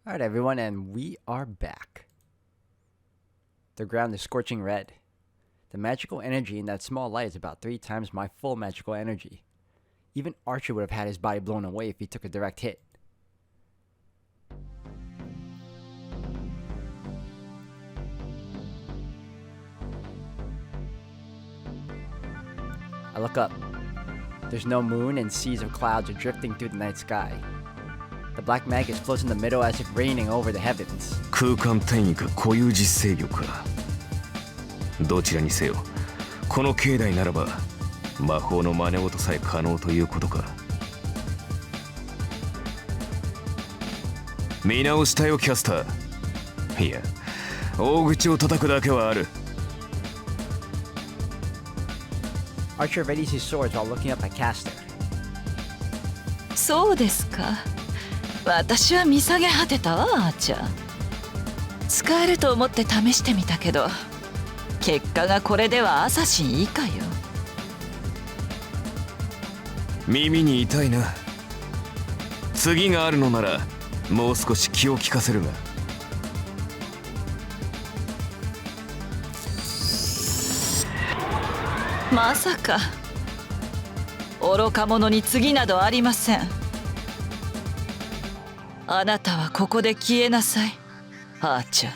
Alright everyone, and we are back. The ground is scorching red. The magical energy in that small light is about 3 times my full magical energy. Even Archer would have had his body blown away if he took a direct hit. I look up. There's no moon and seas of clouds are drifting through the night sky. The black maggot floats in the middle as if raining over the heavens. 空間転移か固有実制御か。どちらにせよ、この境内ならば魔法の真似事さえ可能ということか。見直したよ、キャスター。いや、大口を叩くだけはある。Archer readies his swords while looking up at Castor. そうですか。私は見下げ果てたわ、アーチャー。使えると思って試してみたけど、結果がこれではアサシン以下よ。耳に痛いな。次があるのならもう少し気を利かせるが。まさか愚か者に次などありません。あなたはここで消えなさい、アーチャー。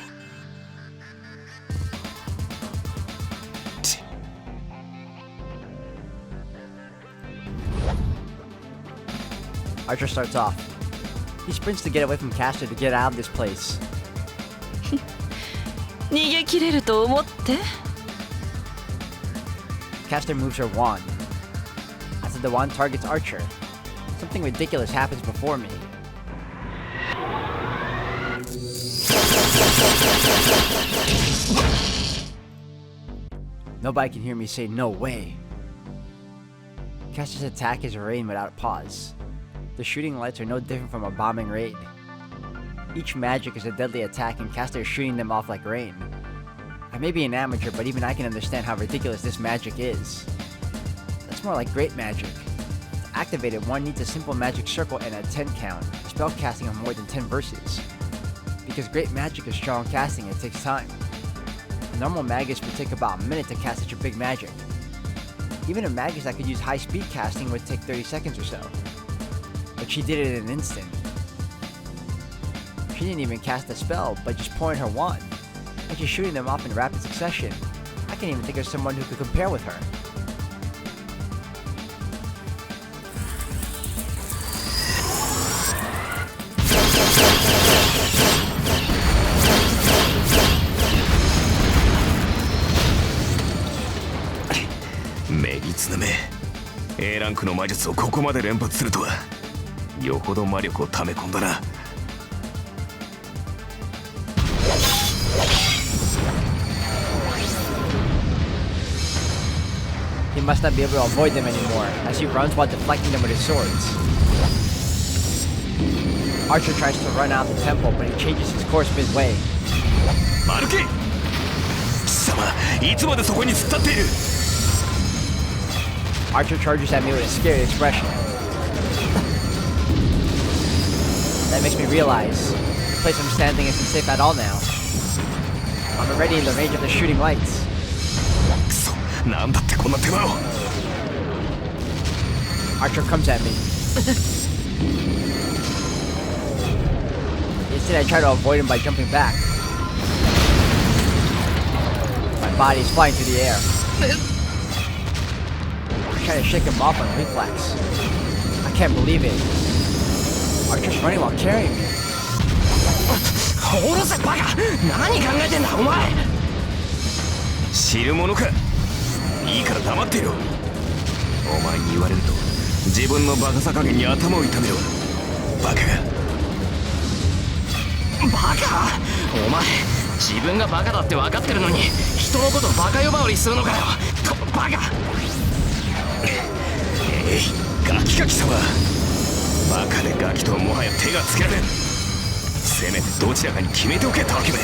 Archer starts off. He sprints to get away from Castor to get out of this place. 逃げ切れると思って。Castor moves her wand. As the wand targets Archer, something ridiculous happens before me. Nobody can hear me say no way. Castor's attack is rain without pause. The shooting lights are no different from a bombing raid. Each magic is a deadly attack and Castor is shooting them off like rain. I may be an amateur, but even I can understand how ridiculous this magic is. That's more like great magic. To activate it, one needs a simple magic circle and a 10 count, a spell casting of more than 10 verses. Because great magic is strong casting, it takes time. A normal magus would take about a minute to cast such a big magic. Even a magus that could use high speed casting would take 30 seconds or so. But she did it in an instant. She didn't even cast a spell, but just pouring her wand, and she's shooting them off in rapid succession. I can't even think of someone who could compare with her. A ランクの魔術をここまで連発するとは、よほど魔力を溜め込んだな。He must not be able to avoid them anymore, as he runs while deflecting them with his swords. Archer tries to run out of the temple, but he changes his course midway. 歩け！貴様、いつまでそこに突っ立っている！ Archer charges at me with a scared expression. That makes me realize the place I'm standing isn't safe at all now. I'm already in the range of the shooting lights. くそ、なんだってこんな手間を。Archer comes at me. Instead, I try to avoid him by jumping back. My body is flying through the air. I try to shake him off on reflex. I can't believe it. Archer's running while carrying me. おろせバカ！何考えてんだお前！知るものか！いいから黙ってよ。お前に言われると自分のバカさ加減に頭を痛めろ。バカが。バカ！お前自分がバカだって分かってるのに人のことバカ呼ばわりするのかよ。バカ！ガキガキ様。バカでガキとはもはや手がつけられん。せめてどちらかに決めておけ、たわけめ。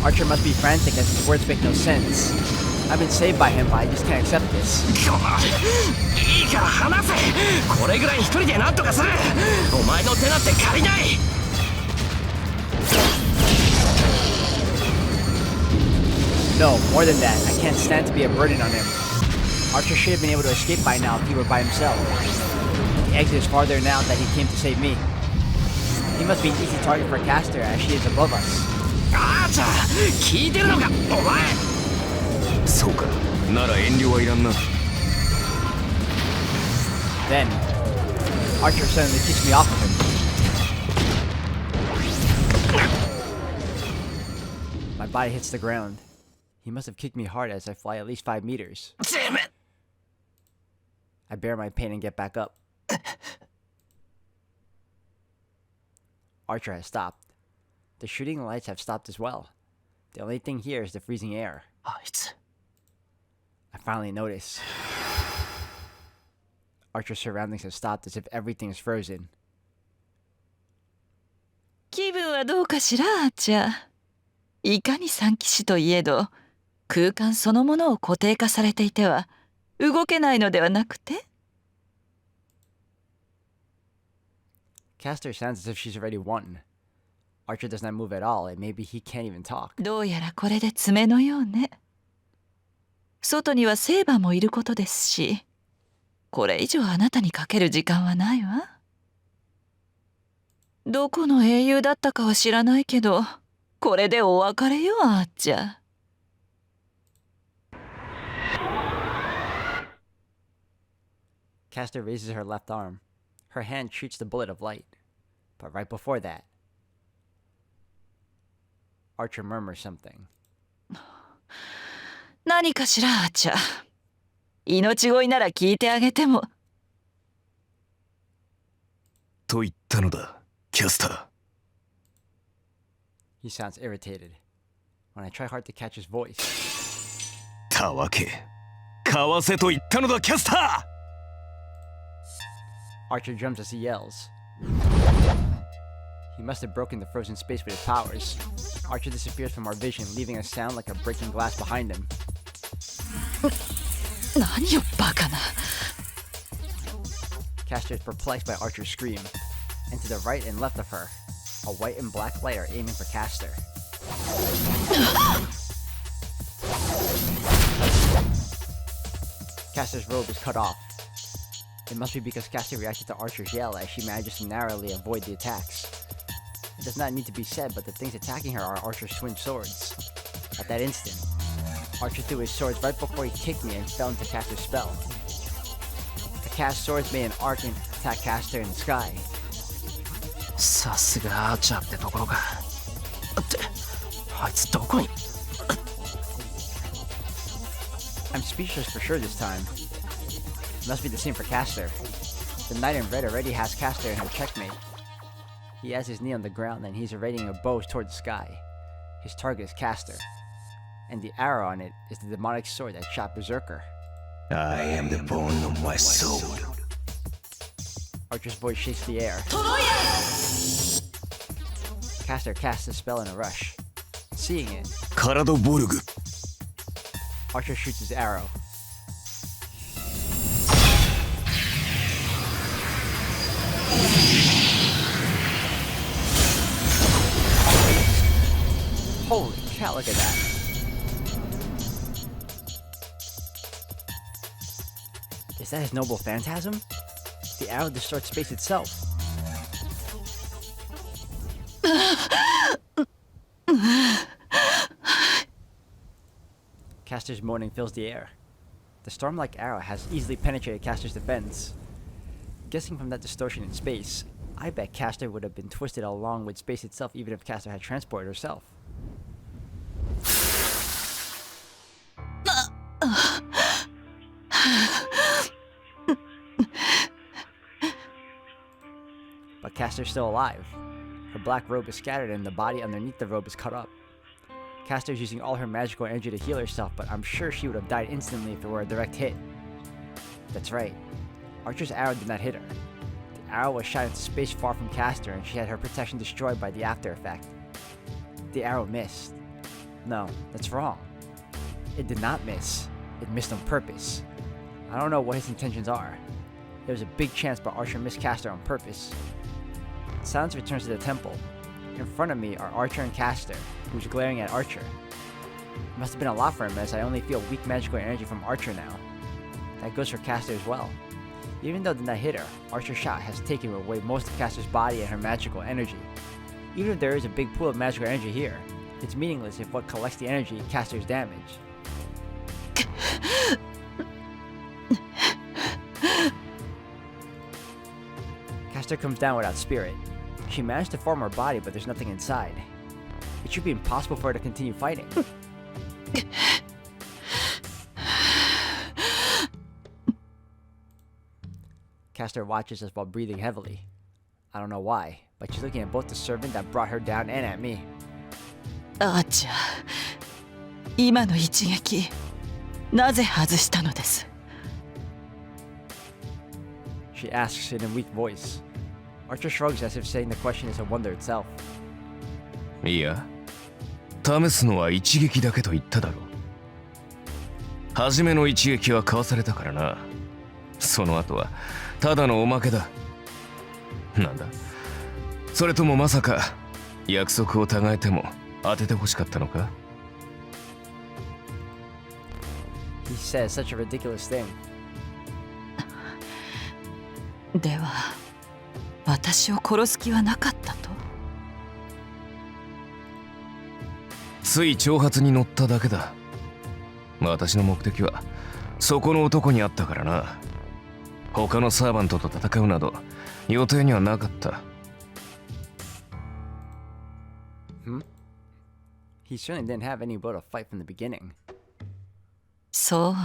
Archer must be frantic as his words make no sense. I've been saved by him, but I just can't accept this. いいから離これぐらい一人でなんとかする。お前の手なんて借りない。 No, more than that, I can't stand to be a burden on him. Archer should have been able to escape by now if he were by himself. The exit is farther now that he came to save me. He must be an easy target for Castor as she is above us. あーちゃん、聞いてるのかお前。そうか、なら遠慮はいらんな。 Then, Archer suddenly kicks me off of him. My body hits the ground. He must have kicked me hard as I fly at least 5 meters. Damn it. I bear my pain and get back up. Archer has stopped. The shooting lights have stopped as well. The only thing here is the freezing air. あいつ。 I finally notice. Archer's surroundings have stopped as if everything is frozen. 気分はどうかしら、アーチャー。いかに三騎士といえど、空間そのものを固定化されていては動けないのではなくて？ Castor sounds as if she's already won. Archer does not move at all, and maybe he can't even talk. どうやらこれで爪のようね。外にはセーバーもいることですし、これ以上あなたにかける時間はないわ。どこの英雄だったかは知らないけど、これでお別れよ、あーちゃん。Castor raises her left arm. Her hand shoots the bullet of light. But right before that, Archer murmurs something. 何かしら、あーちゃん。命乞いなら聞いてあげても。と言ったのだ、キャスター。 He sounds irritated. When I try hard to catch his voice. たわけ、かわせと言ったのだ、キャスター。 Archer jumps as he yells. He must have broken the frozen space with his powers. Archer disappears from our vision, leaving a sound like a breaking glass behind him. 何よ、バカな。Castor is perplexed by Archer's scream. And to the right and left of her, a white and black light are aiming for Castor. Castor's robe is cut off. It must be because Castor reacted to Archer's yell as she manages to narrowly avoid the attacks. It does not need to be said, but the things attacking her are Archer's twin swords. At that instant, Archer threw his swords right before he kicked me and fell into Castor's spell. The cast swords made an arc and attacked Castor in the sky. さすがアーチャーってところか。ってあいつどこに。 I'm speechless for sure this time. It must be the same for Castor. The knight in red already has Castor in her checkmate. He has his knee on the ground and he's raising a bow toward the sky. His target is Castor. And the arrow on it is the demonic sword that shot Berserker. I am the bone of my soul. Archer's voice shakes the air. Castor casts the spell in a rush. Seeing it, カラドボルグ。 Archer shoots his arrow. Holy cow, look at that. Is that his noble phantasm? The arrow distorts space itself. Castor's moaning fills the air. The storm-like arrow has easily penetrated Castor's defense. Guessing from that distortion in space, I bet Castor would have been twisted along with space itself even if Castor had transported herself. But Castor's still alive. Her black robe is scattered and the body underneath the robe is cut up. Castor's using all her magical energy to heal herself, but I'm sure she would have died instantly if it were a direct hit. That's right. Archer's arrow did not hit her. The arrow was shot into space far from Castor and she had her protection destroyed by the after effect. The arrow missed. No, that's wrong. It did not miss. It missed on purpose. I don't know what his intentions are. There was a big chance, but Archer missed Castor on purpose. Silence returns to the temple. In front of me are Archer and Castor, who's glaring at Archer. It must have been a lot for him, as I only feel weak magical energy from Archer now. That goes for Castor as well. Even though it did not hit her, Archer's shot has taken away most of Castor's body and her magical energy. Even if there is a big pool of magical energy here, it's meaningless if what collects the energy Castor's damage. Castor comes down without spirit. She managed to form her body, but there's nothing inside. It should be impossible for her to continue fighting. Castor watches us while breathing heavily. I don't know why, but she's looking at both the servant that brought her down and at me. アーチャー、今の一撃、なぜ外したのです？ She asks in a weak voice. Archer shrugs as if saying the question is a wonder itself. いや、試すのは一撃だけと言っただろう。初めの一撃はかわされたからな。その後はただのおまけだ。なんだ、それともまさか約束を違えても当ててほしかったのか？ He says such a ridiculous thing. では、私を殺す気はなかったと？つい挑発に乗っただけだ。私の目的はそこの男にあったからな。他のサーバントと戦うなど予定にはなかった。He certainly didn't have any will to fight from the beginning. そ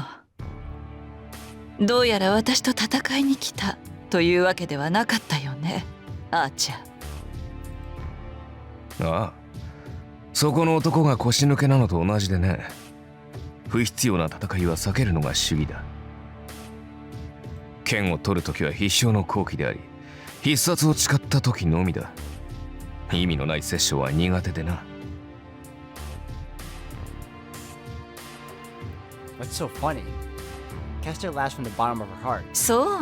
う。どうやら私と戦いに来たというわけではなかったよね、アーチャー。ああ、そこの男が腰抜けなのと同じでね。不必要な戦いは避けるのが主義だ。剣を取るときは必勝の好機であり、必殺を誓った時のみだ。意味のない殺生は苦手でな。What's so funny? Castor laughs from the bottom of her heart. そ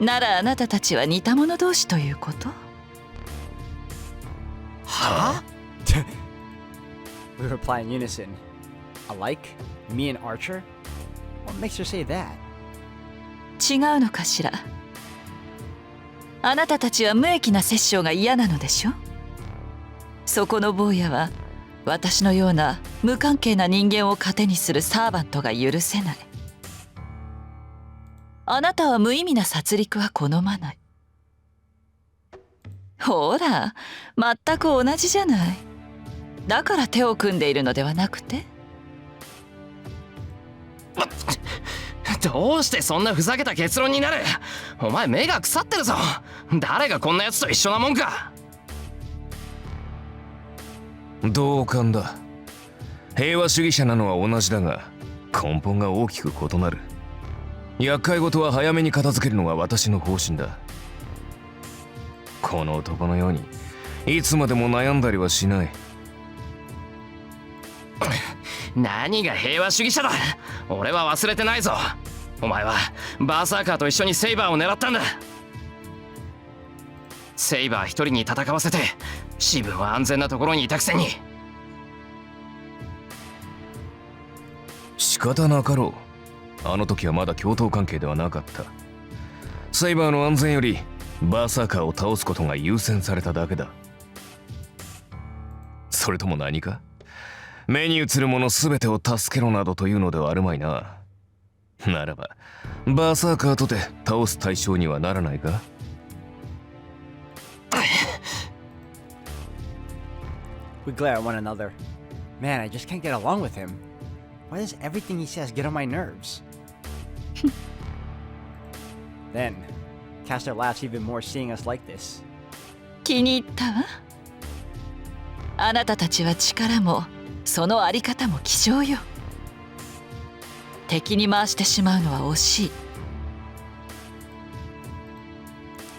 う。ならあなたたちは似た者同士ということ？は？We reply in unison. Alike? Me and Archer? What makes her say that? 違うのかしら。あなたたちは無益な殺生が嫌なのでしょ？そこの坊やは私のような無関係な人間を糧にするサーバントが許せない。あなたは無意味な殺戮は好まない。ほら、全く同じじゃない。だから手を組んでいるのではなくて？どうしてそんなふざけた結論になる？お前目が腐ってるぞ。誰がこんなやつと一緒なもんか。同感だ。平和主義者なのは同じだが、根本が大きく異なる。厄介事は早めに片付けるのが私の方針だ。この男のようにいつまでも悩んだりはしない。何が平和主義者だ。俺は忘れてないぞ。お前はバーサーカーと一緒にセイバーを狙ったんだ。セイバー一人に戦わせて自分は安全なところにいたくせに。仕方なかろう。あの時はまだ共闘関係ではなかった。セイバーの安全よりバーサーカーを倒すことが優先されただけだ。それとも何か？目に映るもの全てを助けろなどというのではあるまいな。ならばバーサーカーとて倒す対象にはならないか？ We glare at one another. Man, I just can't get along with him. Why does everything he says get on my nerves? Then, Castor laughs even more seeing us like this. 気に入ったわ。あなたたちは力もそのあり方も希少よ。敵に回してしまうのは惜しい。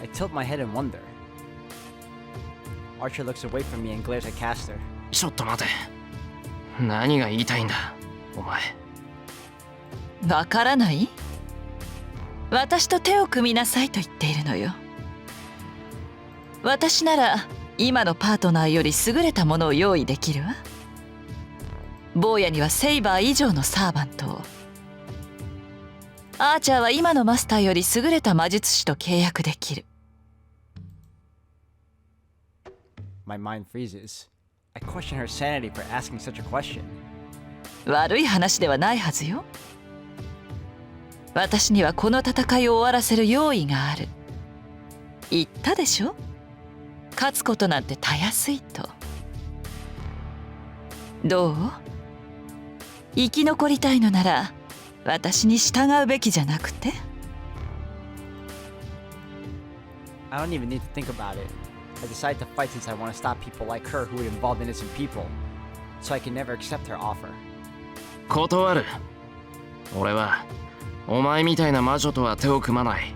I tilt my head in wonder. Archer looks away from me and glares at Castor. ちょっと待て。何が言いたいんだお前。わからない？私と手を組みなさいと言っているのよ。私なら今のパートナーより優れたものを用意できるわ。坊やにはセイバー以上のサーバントを、アーチャーは今のマスターより優れた魔術師と契約できる。 My mind freezes. I question her sanity for asking such a question. 悪い話ではないはずよ。私にはこの戦いを終わらせる用意がある。言ったでしょ、勝つことなんてたやすいと。どう？生き残りたいのなら私に従うべきじゃなくて？ I don't even need to think about it. I decided to fight since I want to stop people like her who would involve innocent people. So I can never accept her offer. 断る。俺はお前みたいな魔女とは手を組まない。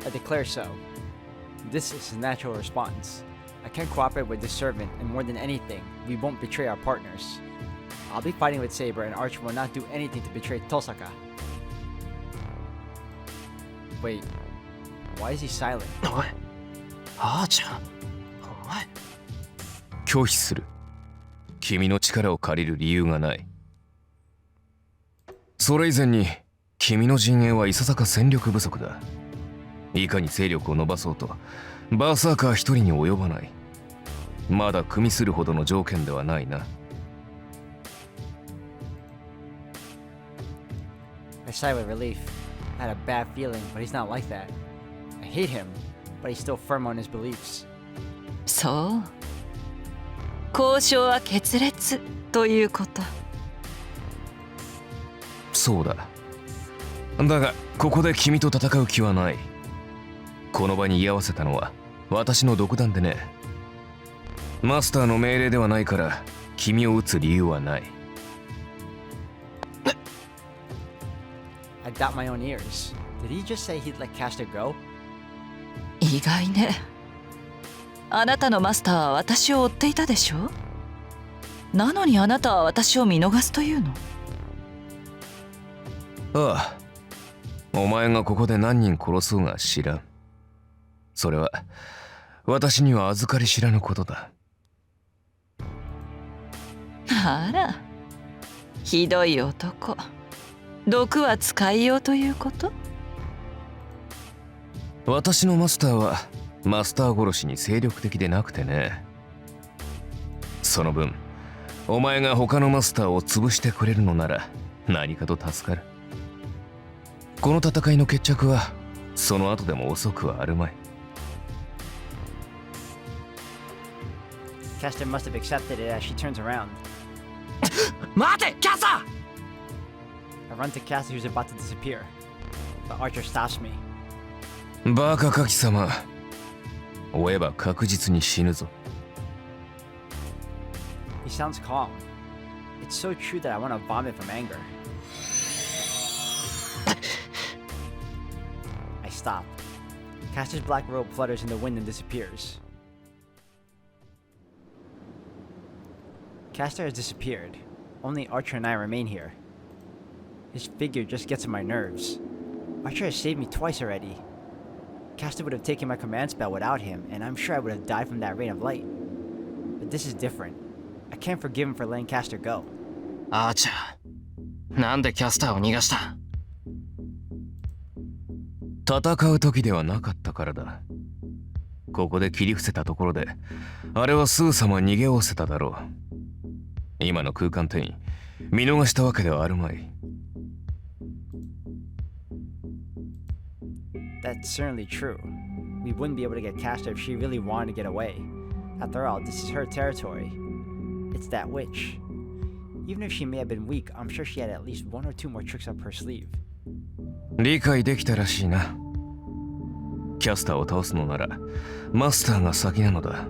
I declare so. This is his natural response. I can't cooperate with this servant, and more than anything, we won't betray our partners. I'll be fighting with Saber, and Archer will not do anything to betray Tosaka. Wait, why is he silent? おい、あーちゃん、お前。拒否する。君の力を借りる理由がない。それ以前に君の陣営はいささか戦力不足だ。いかに勢力を伸ばそうとバーサーカー一人に及ばない。まだ組みするほどの条件ではないな。I sighed with relief. I had a bad feeling, but he's not like that. I hate him, but he's still firm on his beliefs. そう、交渉は決裂ということ。そうだ。だがここで君と戦う気はない。この場に居合わせたのは私の独断でね。マスターの命令ではないから君を撃つ理由はない。I doubt my own ears. Did he just say he'd let Castor go? 意外ね。あなたのマスターは私を追っていたでしょ。なのにあなたは私を見逃すというの？ああ、お前がここで何人殺そうが知らん。それは私には預かり知らぬことだ。あら、ひどい男。毒は使いようということ？私のマスターはマスター殺しに精力的でなくてね。その分お前が他のマスターを潰してくれるのなら何かと助かる。この戦いの決着はその後でも遅くはあるまい。Castor must have accepted it as she turns around. 待て、キャスター！ I run to Castor who's about to disappear, but Archer stops me. バカカキ様、追えば確実に死ぬぞ。He sounds calm. It's so true that I want to vomit from anger. I stop. Castor's black robe flutters in the wind and disappears. Castor has disappeared. Only Archer and I remain here. His figure just gets on my nerves. Archer has saved me twice already. Castor would have taken my command spell without him, and I'm sure I would have died from that rain of light. But this is different. I can't forgive him for letting Castor go. アーチャー、なんでキャスターを逃がした？戦う時ではなかったからだ。ここで切り伏せたところであれはすぐさま逃げおせただろう。今の空間転移見逃したわけではあるまい。That's certainly true. We wouldn't be able to get Castor if she really wanted to get away. After all, this is her territory. It's that witch. Even if she may have been weak, I'm sure she had at least one or two more tricks up her sleeve. 理解できたらしいな。キャスターを倒すのならマスターが先なのだ。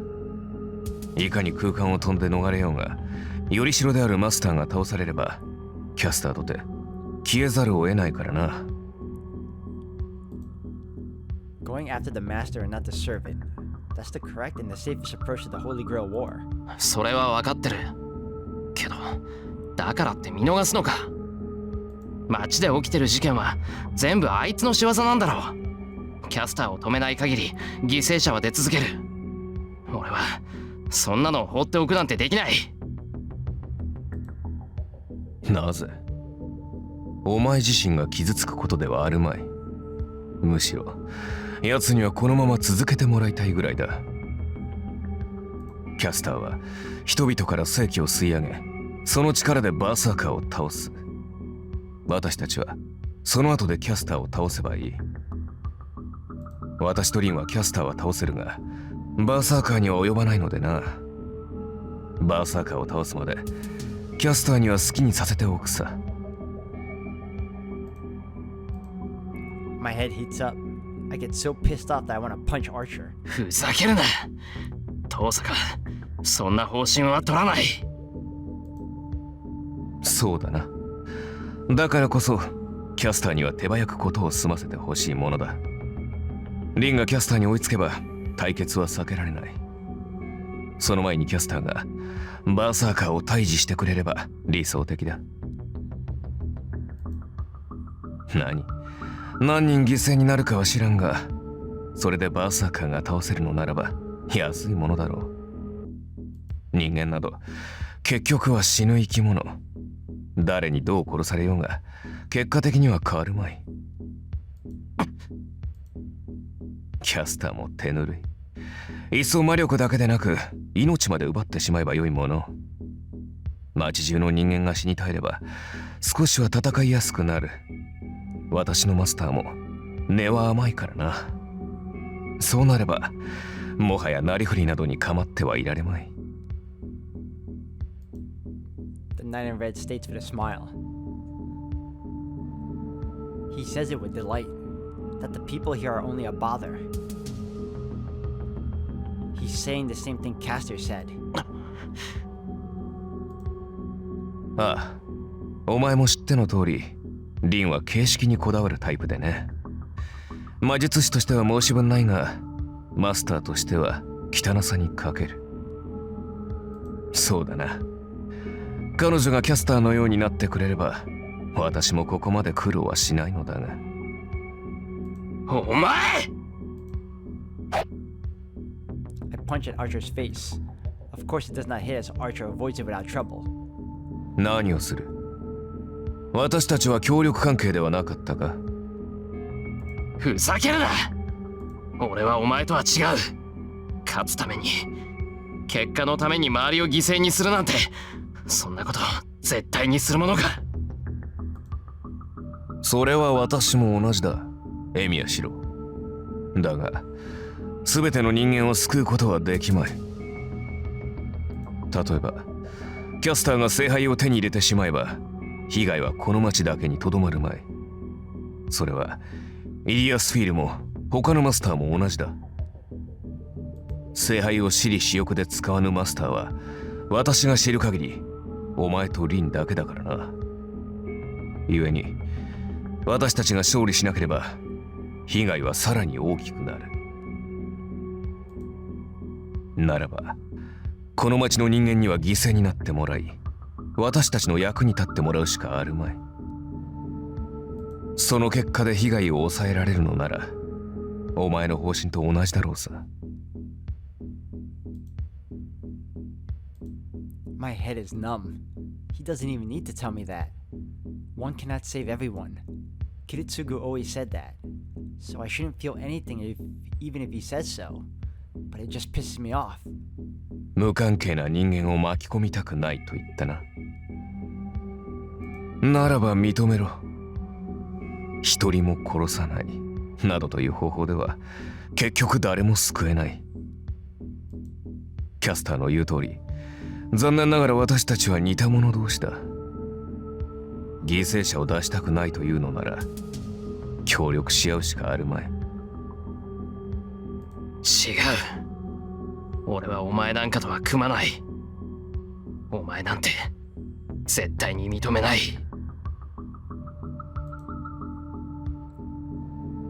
いかに空間を飛んで逃れようが、よりしろであるマスターが倒されればキャスターとて消えざるを得ないからな。Going after the master and not the servant. That's the correct and the safest approach to the Holy Grail War. それは分かってる。けど、だからって見逃すのか。街で起きてる事件は全部あいつの仕業なんだろう。キャスターを止めない限り犠牲者は出続ける。俺はそんなの放っておくなんてできない。なぜ？お前自身が傷つくことではあるまい。むしろ奴にはこのまま続けてもらいたいぐらいだ。キャスターは人々から正気を吸い上げ、その力でバーサーカーを倒す。私たちはその後でキャスターを倒せばいい。私とリンはキャスターは倒せるが、バーサーカーには及ばないのでな。バーサーカーを倒すまでキャスターには好きにさせておくさ。My head heats up. I get so pissed off that I want to punch Archer. ふざけるな。遠坂、そんな方針は取らない。そうだな。だからこそキャスターには手早くことを済ませてほしいものだ。リンがキャスターに追いつけば対決は避けられない。その前にキャスターがバーサーカーを退治してくれれば理想的だ。何人犠牲になるかは知らんが、それでバーサーカーが倒せるのならば安いものだろう。人間など結局は死ぬ生き物。誰にどう殺されようが結果的には変わるまい。キャスターも手ぬるい。いっそ魔力だけでなく命まで奪ってしまえばよいもの。町中の人間が死に絶えれば少しは戦いやすくなる。私のマスターも根は甘いからな。そうなればもはやなりふりなどに構ってはいられまい。The knight in red states with a smile. He says it with delight, that the people here are only a bother. He's saying the same thing Castor said. ああ、お前も知っての通り、リンは形式にこだわるタイプでね。魔術師としては申し分ないが、マスターとしては汚さに欠ける。そうだな。彼女がキャスターのようになってくれれば、私もここまで苦労はしないのだが。お前！ I punch at Archer's face. Of course it does not hit as Archer avoids it without trouble. 何をする？私たちは協力関係ではなかったか？ふざけるな！俺はお前とは違う。勝つために、結果のために周りを犠牲にするなんて、そんなこと絶対にするものか。それは私も同じだ、エミヤシロ。だが全ての人間を救うことはできまい。例えばキャスターが聖杯を手に入れてしまえば被害はこの町だけにとどまるまい。それはイリアスフィールも他のマスターも同じだ。聖杯を私利私欲で使わぬマスターは私が知る限りお前とリンだけだからな。故に私たちが勝利しなければ被害はさらに大きくなる。ならばこの町の人間には犠牲になってもらい、私たちの役に立ってもらうしかあるまい。その結果で被害を抑えられるのならお前の方針と同じだろうさ。My head is numb. He doesn't even need to tell me that. One cannot save everyone. Kiritsugu always said that. So I shouldn't feel anything even if he says so. But it just pisses me off. 無関係な人間を巻き込みたくないと言ったな。ならば認めろ。一人も殺さないなどという方法では結局誰も救えない。キャスターの言う通り、残念ながら私たちは似た者同士だ。犠牲者を出したくないというのなら協力し合うしかあるまい。違う。俺はお前なんかとは組まない。お前なんて絶対に認めない。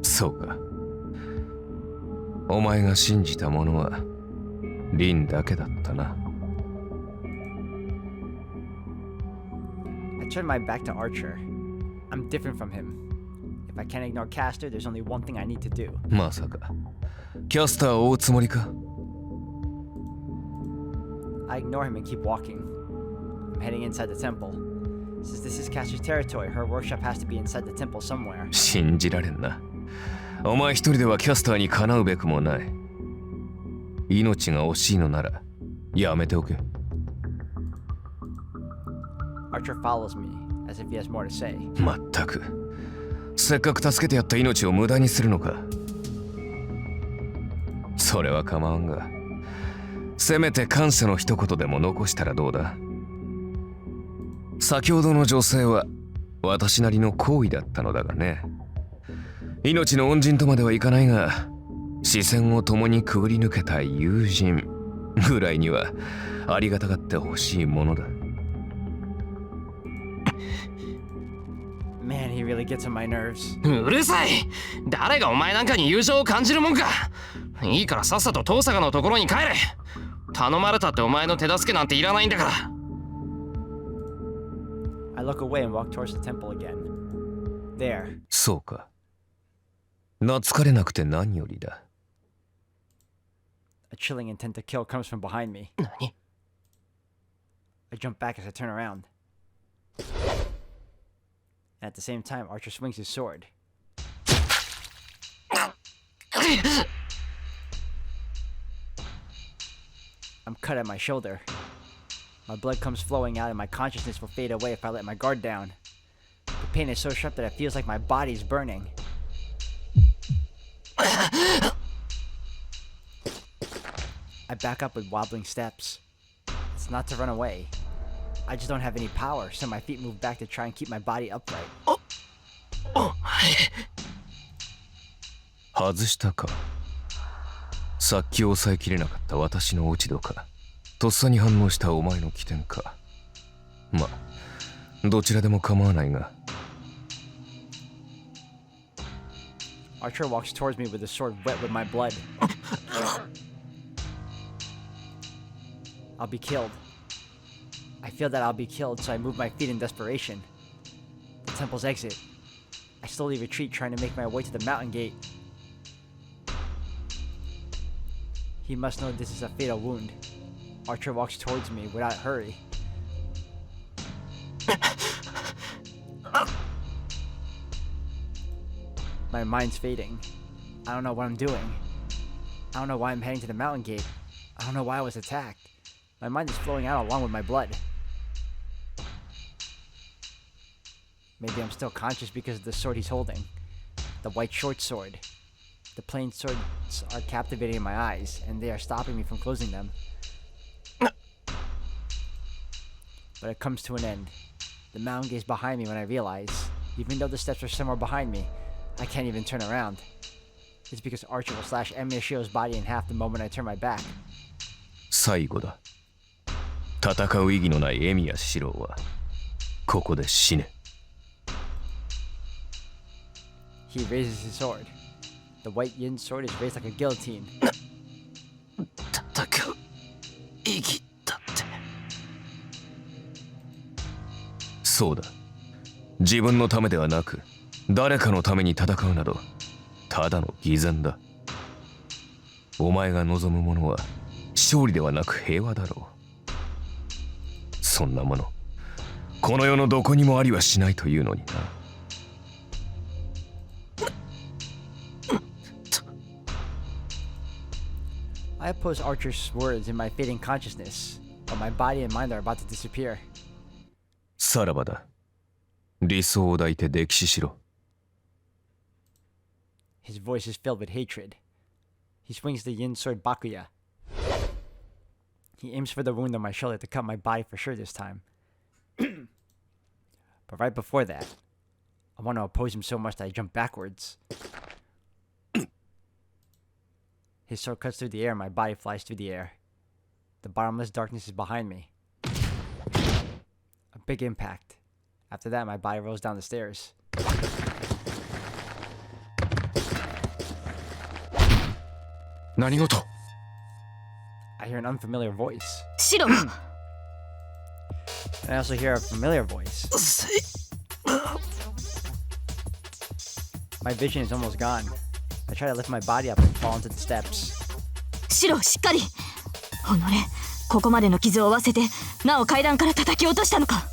そうか。お前が信じたものはリンだけだったな。I turn my back to Archer. I'm different from him. If I can't ignore Castor, there's only one thing I need to do. まさかキャスターを追うつもりか？ I ignore him and keep walking. I'm heading inside the temple. Since this is Castor's territory, her workshop has to be inside the temple somewhere. 信じられんな。お前一人ではキャスターにかなうべくもない。命が惜しいのならやめておけ。 Archer follows me, as if he has more to say. まったくせっかく助けてやった命を無駄にするのか。それは構わんが、せめて感謝の一言でも残したらどうだ。先ほどの女性は私なりの行為だったのだがね。命の恩人とまではいかないが、視線を共にくぐり抜けた友人ぐらいにはありがたがってほしいものだ。Man, he really gets on my nerves. うるさい。誰がお前なんかに友情を感じるもんか。いいからさっさと遠坂のところに帰れ。頼まれたってお前の手助けなんていらないんだから。I look away and walk towards the temple again. There. そうか。懐かれなくて何よりだ。A chilling intent to kill comes from behind me. 何？ I jump back as I turn around. And at the same time, Archer swings his sword. I'm cut at my shoulder. My blood comes flowing out and my consciousness will fade away if I let my guard down. The pain is so sharp that it feels like my body is burning. I back up with wobbling steps. It's not to run away. I just don't have any power, so my feet move back to try and keep my body upright. お前。外したか。さっき抑えきれなかった私の落ち度か、とっさに反応したお前の起点か。まあどちらでも構わないが。 Archer walks towards me with his sword wet with my blood. I'll be killed. I feel that I'll be killed, so I move my feet in desperation. The temple's exit. I slowly retreat, trying to make my way to the mountain gate. He must know this is a fatal wound. Archer walks towards me without hurry. My mind's fading. I don't know what I'm doing. I don't know why I'm heading to the mountain gate. I don't know why I was attacked. My mind is flowing out along with my blood. Maybe I'm still conscious because of the sword he's holding. The white short sword. The plain swords are captivating my eyes, and they are stopping me from closing them. But it comes to an end. The mountain gate's behind me when I realize, even though the steps are somewhere behind me, I can't even turn around. It's because Archer will slash Emishio's body in half the moment I turn my back. 最後だ。戦う意義のないエミヤ四郎はここで死ね。 He raises his sword. The white yin sword is raised like a guillotine. 戦う意義だって。そうだ。自分のためではなく誰かのために戦うなどただの偽善だ。お前が望むものは勝利ではなく平和だろう。そんなものこの世のどこにもありはしないというのにな。 I oppose Archer's words in my fading consciousness, but my body and mind are about to disappear. さらばだ。理想を抱いて溺死しろ。 His voice is filled with hatred. He swings the yin sword Bakuya. He aims for the wound on my shoulder to cut my body for sure this time. But right before that, I want to oppose him so much that I jump backwards. His sword cuts through the air and my body flies through the air. The bottomless darkness is behind me. A big impact. After that, my body rolls down the stairs. 何事？ I hear an unfamiliar voice. シロ And I also hear a familiar voice. My vision is almost gone. I try to lift my body up and fall into the steps. シロしっかり。おのれ、ここまでの傷を負わせてなお階段から叩き落としたのか。